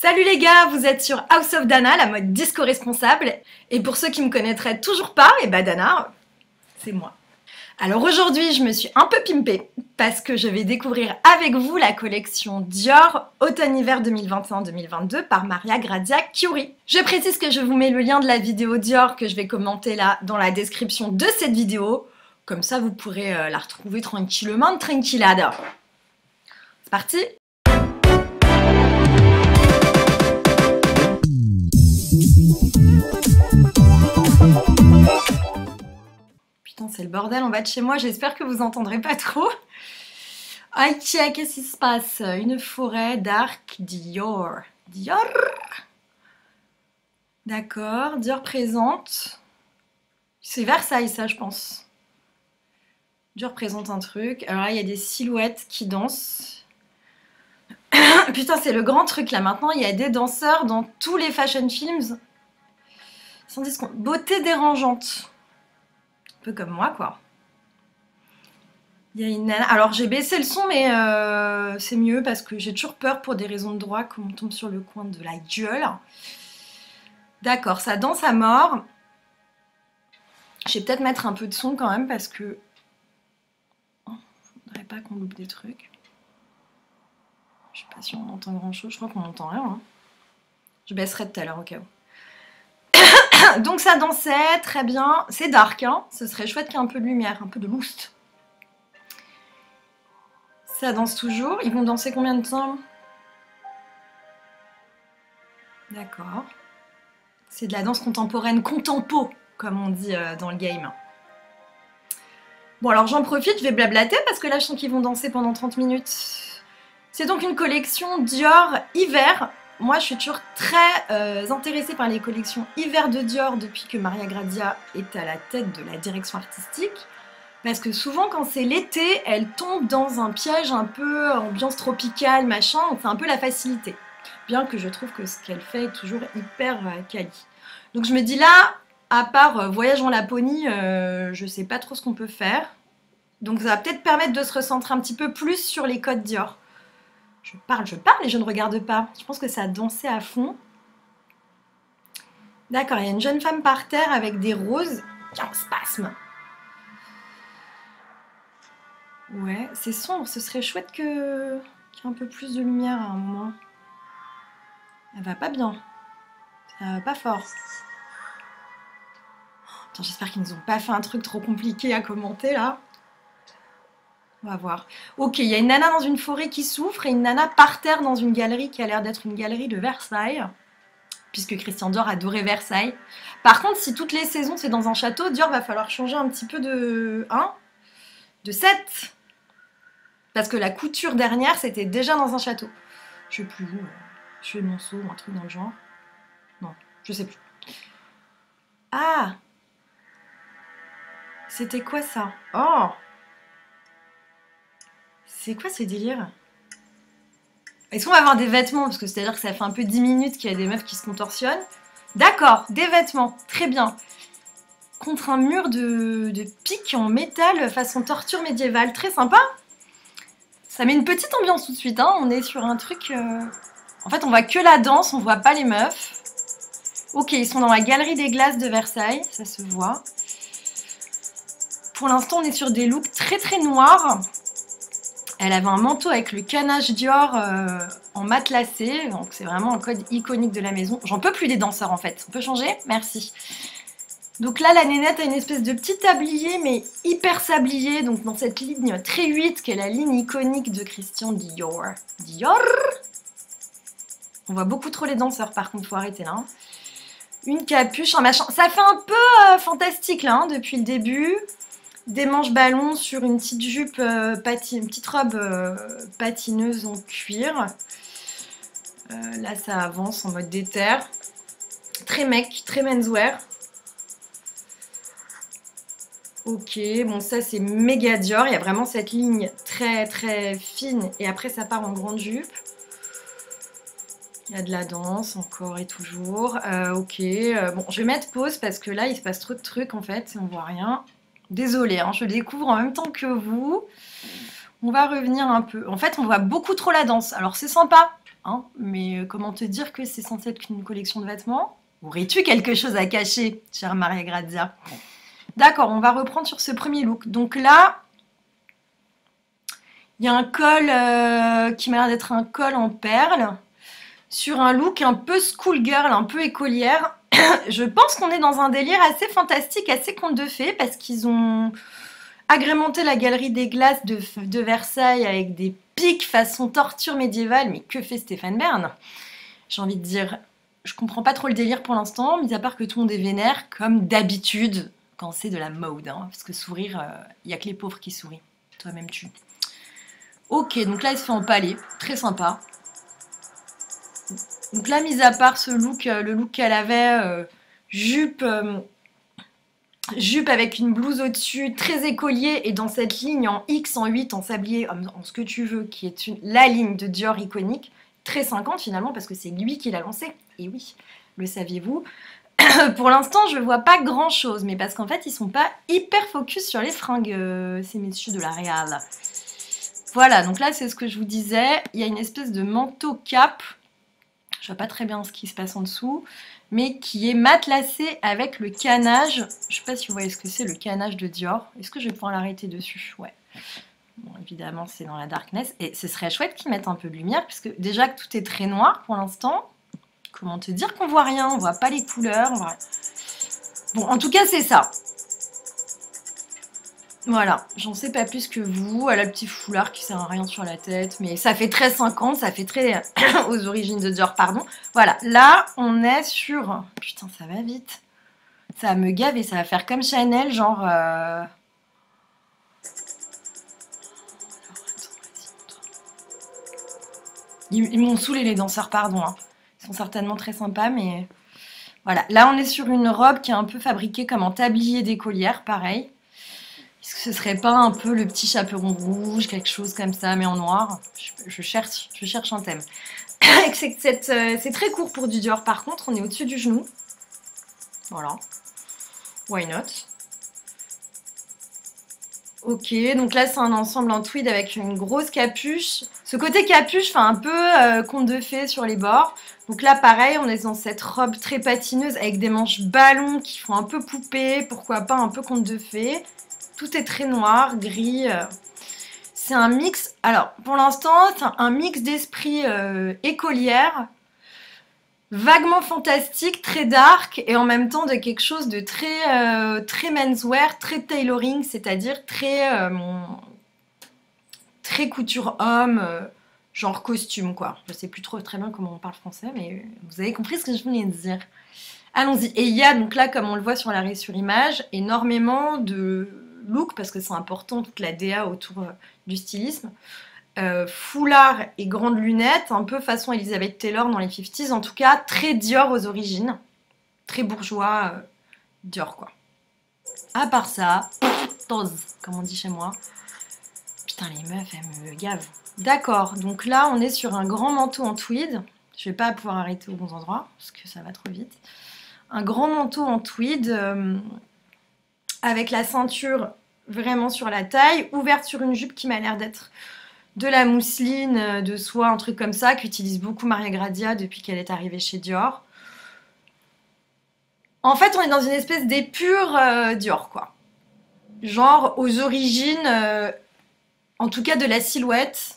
Salut les gars, vous êtes sur House of Dana, la mode disco responsable. Et pour ceux qui me connaîtraient toujours pas, et bah Dana, c'est moi. Alors aujourd'hui, je me suis un peu pimpée parce que je vais découvrir avec vous la collection Dior Automne-Hiver 2021-2022 par Maria Grazia Chiuri. Je précise que je vous mets le lien de la vidéo Dior que je vais commenter là dans la description de cette vidéo. Comme ça, vous pourrez la retrouver tranquillement, tranquillada. C'est parti! Putain, c'est le bordel en bas de chez moi, j'espère que vous entendrez pas trop. Ok, qu'est-ce qui se passe? Une forêt d'arc Dior. Dior. D'accord, Dior présente. C'est Versailles ça, je pense. Dior présente un truc. Alors là, il y a des silhouettes qui dansent. Putain, c'est le grand truc là. Maintenant, il y a des danseurs dans tous les fashion films. Sans discount. Beauté dérangeante. Un peu comme moi, quoi. Il y a une nana. Alors, j'ai baissé le son, mais c'est mieux parce que j'ai toujours peur pour des raisons de droit qu'on tombe sur le coin de la gueule. D'accord, ça danse à mort. Je vais peut-être mettre un peu de son quand même parce que... Oh, faudrait pas qu'on loupe des trucs. Je sais pas si on entend grand-chose. Je crois qu'on n'entend rien. Hein. Je baisserai tout à l'heure au cas où. Donc ça dansait, très bien. C'est dark, hein. Ce serait chouette qu'il y ait un peu de lumière, un peu de boost. Ça danse toujours. Ils vont danser combien de temps? D'accord. C'est de la danse contemporaine, contempo, comme on dit dans le game. Bon, alors j'en profite, je vais blablater parce que là, je sens qu'ils vont danser pendant 30 minutes. C'est donc une collection Dior hiver. Moi, je suis toujours très intéressée par les collections hiver de Dior depuis que Maria Grazia est à la tête de la direction artistique. Parce que souvent, quand c'est l'été, elle tombe dans un piège un peu ambiance tropicale, machin. C'est un peu la facilité. Bien que je trouve que ce qu'elle fait est toujours hyper quali. Donc je me dis là, à part Voyage en Laponie, je sais pas trop ce qu'on peut faire. Donc ça va peut-être permettre de se recentrer un petit peu plus sur les codes Dior. Je parle et je ne regarde pas. Je pense que ça a dansé à fond. D'accord, il y a une jeune femme par terre avec des roses qui a un spasme. Ouais, c'est sombre. Ce serait chouette qu'il y ait un peu plus de lumière à un moment. Elle va pas bien. Ça va pas fort. Attends, j'espère qu'ils nous ont pas fait un truc trop compliqué à commenter là. On va voir. Ok, il y a une nana dans une forêt qui souffre et une nana par terre dans une galerie qui a l'air d'être une galerie de Versailles. Puisque Christian Dior adorait Versailles. Par contre, si toutes les saisons c'est dans un château, Dior va falloir changer un petit peu de... Hein, de set. Parce que la couture dernière, c'était déjà dans un château. Je sais plus où. Je fais Monceau ou un truc dans le genre. Non, je sais plus. Ah! C'était quoi ça? Oh! C'est quoi ce délire? Est-ce qu'on va avoir des vêtements? Parce que c'est-à-dire que ça fait un peu 10 minutes qu'il y a des meufs qui se contorsionnent. D'accord, des vêtements, très bien. Contre un mur de pique en métal façon torture médiévale, très sympa. Ça met une petite ambiance tout de suite, hein. On est sur un truc... En fait, on voit que la danse, on voit pas les meufs. Ok, ils sont dans la galerie des glaces de Versailles, ça se voit. Pour l'instant, on est sur des looks très très noirs. Elle avait un manteau avec le canache Dior en matelassé, donc c'est vraiment un code iconique de la maison. J'en peux plus des danseurs en fait. On peut changer? Merci. Donc là, la nénette a une espèce de petit tablier, mais hyper sablier, donc dans cette ligne très 8, qui est la ligne iconique de Christian Dior. Dior! On voit beaucoup trop les danseurs, par contre, faut arrêter là. Hein. Une capuche, un machin. Ça fait un peu fantastique là, hein, depuis le début. Des manches ballons sur une petite jupe, une petite robe patineuse en cuir. Là, ça avance en mode déter. Très mec, très menswear. Ok, bon ça c'est méga Dior. Il y a vraiment cette ligne très très fine et après ça part en grande jupe. Il y a de la danse encore et toujours. Ok, bon je vais mettre pause parce que là il se passe trop de trucs en fait et on voit rien. Désolée, hein, je découvre en même temps que vous. On va revenir un peu. En fait, on voit beaucoup trop la danse. Alors, c'est sympa. Hein, mais comment te dire que c'est censé être une collection de vêtements? Aurais-tu quelque chose à cacher, chère Maria Grazia? D'accord, on va reprendre sur ce premier look. Donc là, il y a un col qui m'a l'air d'être un col en perles, sur un look un peu schoolgirl, un peu écolière. Je pense qu'on est dans un délire assez fantastique, assez conte de fées, parce qu'ils ont agrémenté la galerie des glaces de Versailles avec des pics façon torture médiévale. Mais que fait Stéphane Bern? J'ai envie de dire, je comprends pas trop le délire pour l'instant, mis à part que tout le monde est vénère, comme d'habitude, quand c'est de la mode. Hein, parce que sourire, il n'y a que les pauvres qui sourient. Toi-même tu. Ok, donc là, il se fait empaler. Très sympa. Donc là, mis à part ce look, le look qu'elle avait, jupe, jupe avec une blouse au-dessus, très écolier, et dans cette ligne en X, en 8, en sablier, en ce que tu veux, qui est la ligne de Dior iconique, très 50 finalement, parce que c'est lui qui l'a lancé. Et oui, le saviez-vous? Pour l'instant, je vois pas grand-chose, mais parce qu'en fait, ils sont pas hyper focus sur les fringues, ces messieurs de la Réal. Voilà, donc là, c'est ce que je vous disais. Il y a une espèce de manteau cap. Je vois pas très bien ce qui se passe en dessous, mais qui est matelassé avec le canage. Je sais pas si vous voyez ce que c'est, le canage de Dior. Est-ce que je vais pouvoir l'arrêter dessus? Ouais. Bon, évidemment, c'est dans la darkness. Et ce serait chouette qu'ils mettent un peu de lumière, puisque déjà que tout est très noir pour l'instant. Comment te dire qu'on voit rien? On voit pas les couleurs. Bon, en tout cas, c'est ça. Voilà, j'en sais pas plus que vous. Elle a le petit foulard qui sert à rien sur la tête, mais ça fait très 50, ça fait très aux origines de Dior, pardon. Voilà, là, on est sur... Putain, ça va vite. Ça va me gaver, ça va faire comme Chanel, genre... Ils m'ont saoulé les danseurs, pardon. Hein. Ils sont certainement très sympas, mais... Voilà, là, on est sur une robe qui est un peu fabriquée comme en tablier d'écolière, pareil. Est-ce que ce serait pas un peu le petit chaperon rouge, quelque chose comme ça, mais en noir? Je cherche un thème. C'est très court pour du Dior, par contre, on est au-dessus du genou. Voilà. Why not? Ok, donc là c'est un ensemble en tweed avec une grosse capuche. Ce côté capuche fait un peu conte de fées sur les bords. Donc là pareil, on est dans cette robe très patineuse avec des manches ballons qui font un peu poupée, pourquoi pas un peu conte de fées. Tout est très noir, gris. C'est un mix, alors pour l'instant c'est un mix d'esprit écolière, vaguement fantastique, très dark, et en même temps de quelque chose de très menswear, très tailoring, c'est-à-dire très couture homme, genre costume quoi. Je sais plus trop très bien comment on parle français, mais vous avez compris ce que je voulais dire. Allons-y. Et il y a donc là, comme on le voit sur l'arrêt sur image, énormément de looks, parce que c'est important, toute la DA autour du stylisme. Foulard et grandes lunettes, un peu façon Elizabeth Taylor dans les 50s, en tout cas très Dior aux origines, très bourgeois Dior quoi. À part ça, toz, comme on dit chez moi. Putain les meufs, elles me gavent. D'accord, donc là on est sur un grand manteau en tweed. Je vais pas pouvoir arrêter aux bons endroits, parce que ça va trop vite. Un grand manteau en tweed, avec la ceinture vraiment sur la taille, ouverte sur une jupe qui m'a l'air d'être de la mousseline, de soie, un truc comme ça, qu'utilise beaucoup Maria Grazia depuis qu'elle est arrivée chez Dior. En fait, on est dans une espèce d'épure Dior, quoi. Genre aux origines, en tout cas de la silhouette.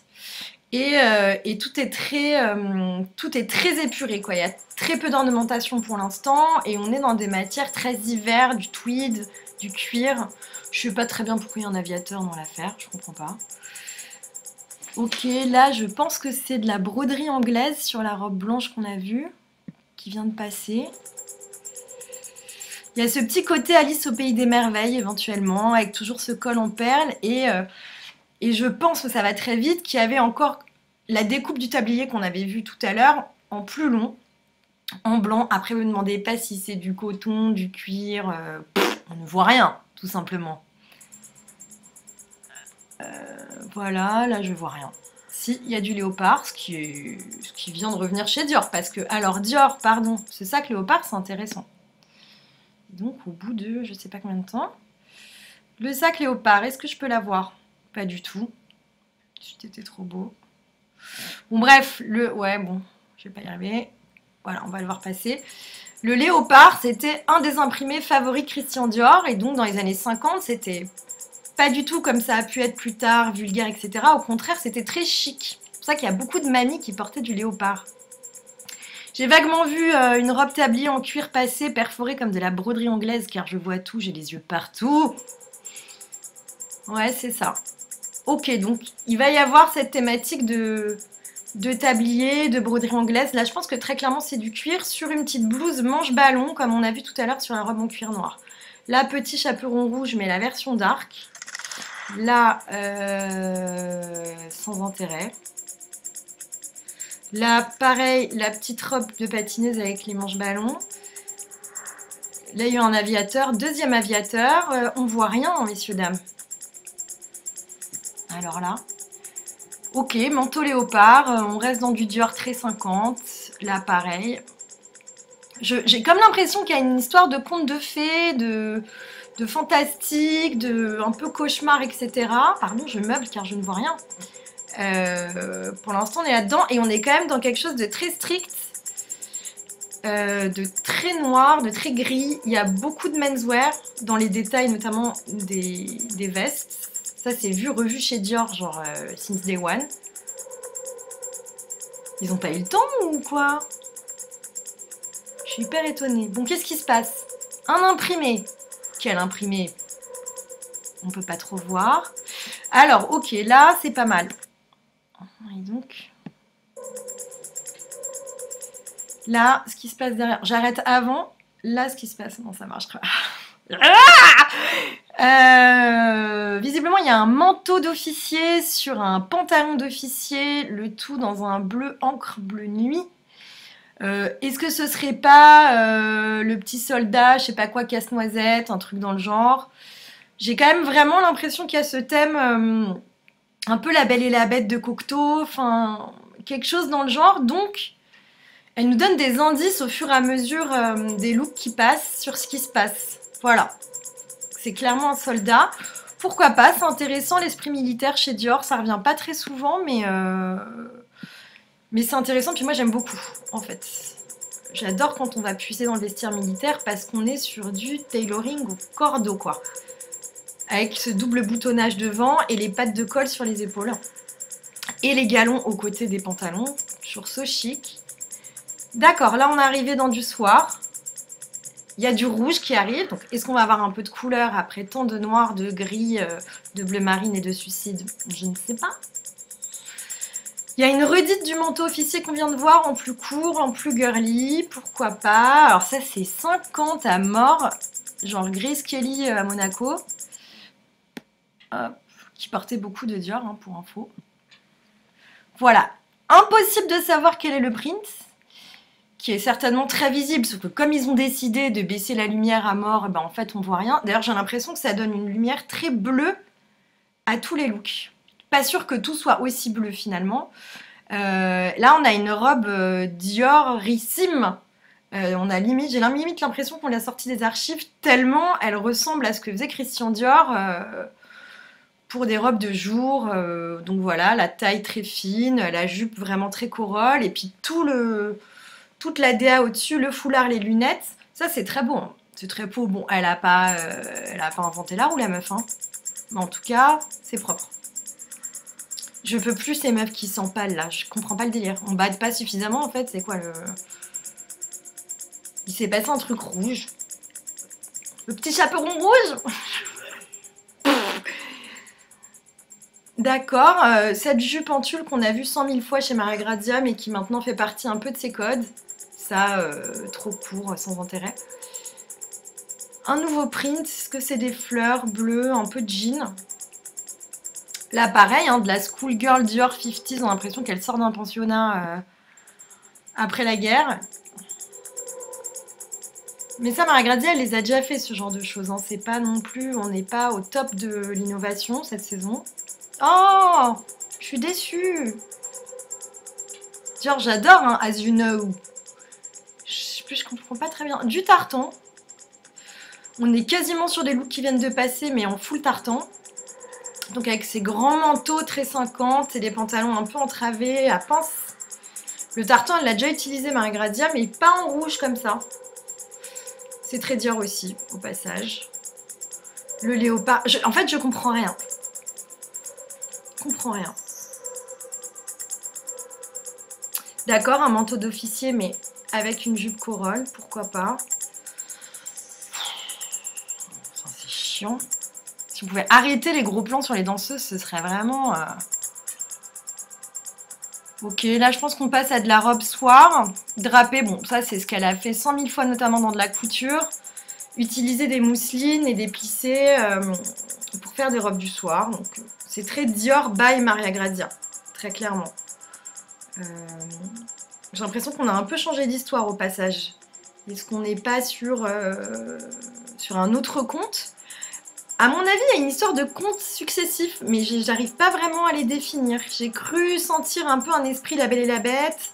Et tout est très épuré, quoi. Il y a très peu d'ornementation pour l'instant, et on est dans des matières très hiver, du tweed, du cuir. Je sais pas très bien pourquoi il y a un aviateur dans l'affaire, je comprends pas. Ok, là je pense que c'est de la broderie anglaise sur la robe blanche qu'on a vue, qui vient de passer. Il y a ce petit côté Alice au pays des merveilles éventuellement, avec toujours ce col en perles, et je pense que ça va très vite, qu'il y avait encore la découpe du tablier qu'on avait vu tout à l'heure, en plus long, en blanc. Après vous ne demandez pas si c'est du coton, du cuir, on ne voit rien, tout simplement. Voilà, là je vois rien. Si, il y a du léopard, ce qui vient de revenir chez Dior. Parce que, alors Dior, pardon, ce sac léopard, c'est intéressant. Donc au bout de je sais pas combien de temps. Le sac léopard, est-ce que je peux l'avoir? Pas du tout. C'était trop beau. Bon, bref, ouais, bon, je vais pas y arriver. Voilà, on va le voir passer. Le léopard, c'était un des imprimés favoris de Christian Dior. Et donc, dans les années 50, c'était pas du tout comme ça a pu être plus tard, vulgaire, etc. Au contraire, c'était très chic. C'est pour ça qu'il y a beaucoup de mamies qui portaient du léopard. J'ai vaguement vu une robe tablier en cuir passé, perforée comme de la broderie anglaise, car je vois tout, j'ai les yeux partout. Ouais, c'est ça. Ok, donc il va y avoir cette thématique de tablier, de broderie anglaise. Là, je pense que très clairement, c'est du cuir sur une petite blouse manche ballon, comme on a vu tout à l'heure sur la robe en cuir noir. Là, petit chaperon rouge, mais la version dark. Là, sans intérêt. Là, pareil, la petite robe de patineuse avec les manches ballons. Là, il y a eu un aviateur. Deuxième aviateur. On voit rien, hein, messieurs, dames. Alors là. Ok, manteau léopard. On reste dans du Dior très 50. Là, pareil. J'ai comme l'impression qu'il y a une histoire de conte de fées, de fantastique, de un peu cauchemar, etc. Pardon, je meuble car je ne vois rien. Pour l'instant, on est là-dedans et on est quand même dans quelque chose de très strict, de très noir, de très gris. Il y a beaucoup de menswear dans les détails, notamment des vestes. Ça, c'est vu, revu chez Dior, genre since day one. Ils ont pas eu le temps ou quoi? Je suis hyper étonnée. Bon, qu'est-ce qui se passe? Un imprimé. Quel imprimé? On peut pas trop voir. Alors, ok, là, c'est pas mal. Et donc, là, ce qui se passe derrière. J'arrête avant. Là, ce qui se passe. Non, ça marchera. Visiblement, il y a un manteau d'officier sur un pantalon d'officier. Le tout dans un bleu encre, bleu nuit. Est-ce que ce serait pas le petit soldat, je sais pas quoi, casse-noisette, un truc dans le genre? J'ai quand même vraiment l'impression qu'il y a ce thème un peu la Belle et la Bête de Cocteau, enfin quelque chose dans le genre. Donc, elle nous donne des indices au fur et à mesure des looks qui passent sur ce qui se passe. Voilà, c'est clairement un soldat. Pourquoi pas, c'est intéressant l'esprit militaire chez Dior, ça revient pas très souvent, mais c'est intéressant. Puis moi j'aime beaucoup en fait. J'adore quand on va puiser dans le vestiaire militaire parce qu'on est sur du tailoring au cordeau quoi. Avec ce double boutonnage devant et les pattes de colle sur les épaules. Et les galons aux côtés des pantalons. Toujours so chic. D'accord, là on est arrivé dans du soir. Il y a du rouge qui arrive. Donc est-ce qu'on va avoir un peu de couleur après tant de noir, de gris, de bleu marine et de suicide? Je ne sais pas. Il y a une redite du manteau officier qu'on vient de voir en plus court, en plus girly. Pourquoi pas? Alors ça c'est 50 à mort. Genre Grace Kelly à Monaco. Hop, qui portait beaucoup de Dior, hein, pour info. Voilà. Impossible de savoir quel est le print, qui est certainement très visible, sauf que comme ils ont décidé de baisser la lumière à mort, ben en fait on voit rien. D'ailleurs j'ai l'impression que ça donne une lumière très bleue à tous les looks. Pas sûr que tout soit aussi bleu finalement. Là on a une robe Diorissime. J'ai limite l'impression qu'on l'a sortie des archives tellement elle ressemble à ce que faisait Christian Dior pour des robes de jour. Donc voilà, la taille très fine, la jupe vraiment très corolle et puis toute la DA au-dessus, le foulard, les lunettes. Ça c'est très beau. Hein. C'est très beau. Bon, elle a pas inventé la roue la meuf. Hein. Mais en tout cas, c'est propre. Je peux plus ces meufs qui s'empalent là. Je comprends pas le délire. On bade pas suffisamment en fait. C'est quoi le... Il s'est passé un truc rouge. Le petit chaperon rouge. D'accord. Cette jupe en tulle qu'on a vue 100 000 fois chez Maria Grazia mais qui maintenant fait partie un peu de ses codes. Ça, trop court, sans intérêt. Un nouveau print. Est-ce que c'est des fleurs bleues, un peu de jean? Là, pareil, hein, de la schoolgirl Dior 50s. On a l'impression qu'elle sort d'un pensionnat après la guerre. Mais ça, Maria Grazia, elle les a déjà fait, ce genre de choses. Hein. C'est pas non plus... On n'est pas au top de l'innovation, cette saison. Oh! Je suis déçue. Dior, j'adore, hein, as you know. Je comprends pas très bien. Du tartan. On est quasiment sur des looks qui viennent de passer, mais en full tartan. Donc avec ces grands manteaux très 50 et des pantalons un peu entravés à pince. Le tartan, elle l'a déjà utilisé, Maria Grazia, mais pas en rouge comme ça. C'est très Dior aussi, au passage. Le léopard... En fait, je comprends rien. Je comprends rien. D'accord, un manteau d'officier, mais avec une jupe corolle, pourquoi pas. C'est chiant. Si vous pouvez arrêter les gros plans sur les danseuses, ce serait vraiment... Ok, là je pense qu'on passe à de la robe soir. Drapée, bon, ça c'est ce qu'elle a fait 100 000 fois, notamment dans de la couture. Utiliser des mousselines et des plissés pour faire des robes du soir. Donc c'est très Dior by Maria Grazia, très clairement. J'ai l'impression qu'on a un peu changé d'histoire au passage. Est-ce qu'on n'est pas sur un autre conte? À mon avis, il y a une histoire de contes successifs, mais j'arrive pas vraiment à les définir. J'ai cru sentir un peu un esprit La Belle et la Bête,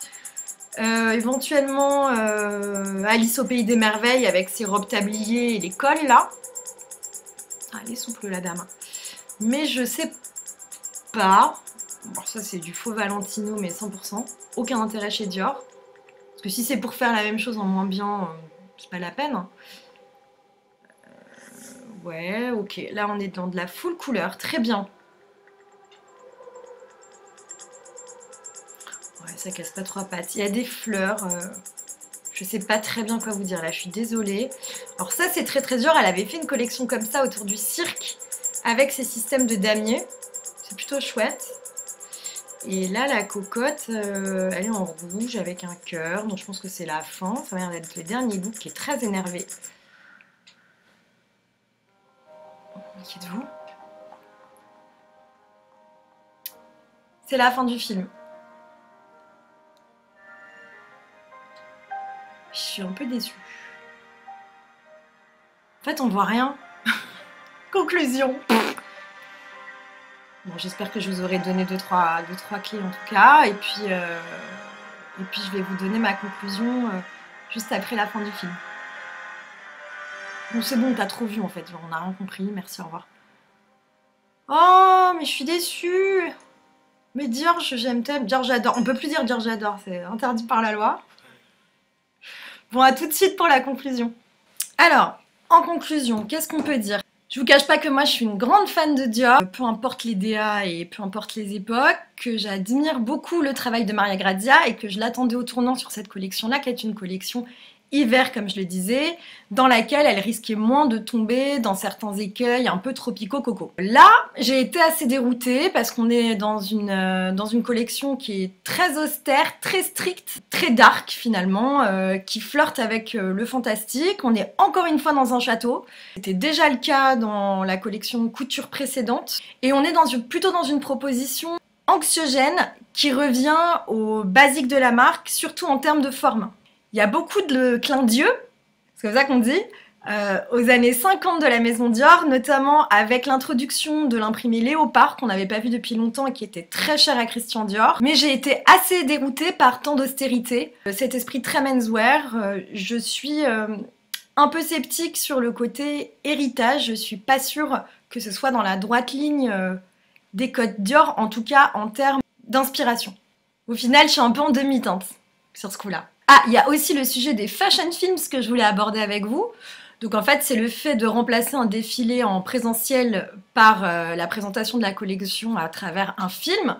éventuellement Alice au Pays des Merveilles avec ses robes tabliers et les cols là. Ah, elle est souple la dame. Mais je sais pas. Bon, ça c'est du faux Valentino, mais 100%. Aucun intérêt chez Dior. Parce que si c'est pour faire la même chose en moins bien, c'est pas la peine. Ouais, ok. Là, on est dans de la full couleur. Très bien. Ouais, ça casse pas trois pattes. Il y a des fleurs. Je sais pas très bien quoi vous dire. Là, je suis désolée. Alors ça, c'est très très dur. Elle avait fait une collection comme ça autour du cirque avec ses systèmes de damier. C'est plutôt chouette. Et là, la cocotte, elle est en rouge avec un cœur. Donc, je pense que c'est la fin. Ça va être le dernier look qui est très énervé. Qui êtes-vous? C'est la fin du film. Je suis un peu déçue. En fait, on voit rien. Conclusion. Bon, j'espère que je vous aurai donné deux, trois clés en tout cas. Et puis je vais vous donner ma conclusion juste après la fin du film. Bon, c'est bon, t'as trop vu en fait. On n'a rien compris. Merci, au revoir. Oh, mais je suis déçue. Mais Dior, j'aime tellement. Dior, j'adore. On peut plus dire Dior, j'adore. C'est interdit par la loi. Bon, à tout de suite pour la conclusion. Alors, en conclusion, qu'est-ce qu'on peut dire? Je vous cache pas que moi je suis une grande fan de Dior, peu importe les DA et peu importe les époques, que j'admire beaucoup le travail de Maria Grazia et que je l'attendais au tournant sur cette collection-là, qui est une collection hiver, comme je le disais, dans laquelle elle risquait moins de tomber dans certains écueils un peu tropicaux-coco. Là, j'ai été assez déroutée parce qu'on est dans une collection qui est très austère, très stricte, très dark finalement, qui flirte avec le fantastique. On est encore une fois dans un château. C'était déjà le cas dans la collection couture précédente. Et on est plutôt dans une proposition anxiogène qui revient aux basiques de la marque, surtout en termes de forme. Il y a beaucoup de clins d'yeux, c'est comme ça qu'on dit, aux années 50 de la maison Dior, notamment avec l'introduction de l'imprimé léopard qu'on n'avait pas vu depuis longtemps et qui était très cher à Christian Dior. Mais j'ai été assez déroutée par tant d'austérité, cet esprit très menswear. Je suis un peu sceptique sur le côté héritage, je suis pas sûre que ce soit dans la droite ligne des codes Dior, en tout cas en termes d'inspiration. Au final, je suis un peu en demi-teinte sur ce coup-là. Ah, il y a aussi le sujet des fashion films que je voulais aborder avec vous. Donc en fait, c'est le fait de remplacer un défilé en présentiel par la présentation de la collection à travers un film.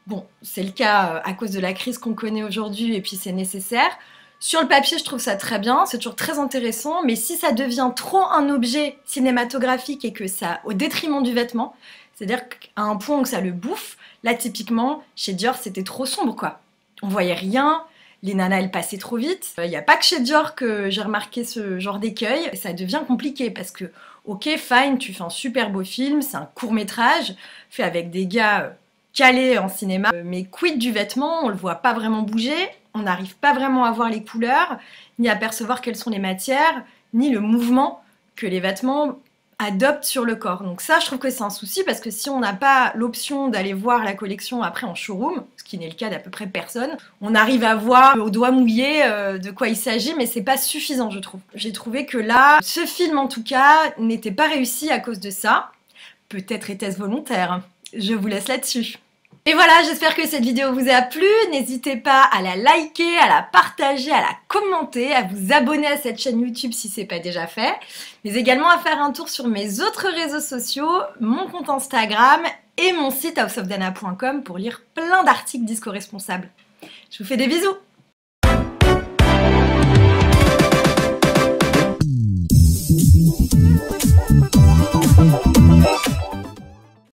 Bon, c'est le cas à cause de la crise qu'on connaît aujourd'hui et puis c'est nécessaire. Sur le papier, je trouve ça très bien, c'est toujours très intéressant, mais si ça devient trop un objet cinématographique et que ça, au détriment du vêtement, c'est-à-dire qu'à un point où ça le bouffe, là typiquement, chez Dior, c'était trop sombre quoi. On voyait rien. Les nanas, elles passaient trop vite. Il n'y a pas que chez Dior que j'ai remarqué ce genre d'écueil. Ça devient compliqué parce que, ok, fine, tu fais un super beau film, c'est un court-métrage, fait avec des gars calés en cinéma. Mais quid du vêtement, on le voit pas vraiment bouger, on n'arrive pas vraiment à voir les couleurs, ni à percevoir quelles sont les matières, ni le mouvement que les vêtements adoptent sur le corps. Donc ça, je trouve que c'est un souci parce que si on n'a pas l'option d'aller voir la collection après en showroom, ce qui n'est le cas d'à peu près personne, on arrive à voir au doigt mouillé de quoi il s'agit, mais c'est pas suffisant, je trouve. J'ai trouvé que là, ce film en tout cas, n'était pas réussi à cause de ça. Peut-être était-ce volontaire. Je vous laisse là-dessus. Et voilà, j'espère que cette vidéo vous a plu. N'hésitez pas à la liker, à la partager, à la commenter, à vous abonner à cette chaîne YouTube si ce n'est pas déjà fait, mais également à faire un tour sur mes autres réseaux sociaux, mon compte Instagram et mon site houseofdana.com pour lire plein d'articles d'éco-responsables. Je vous fais des bisous!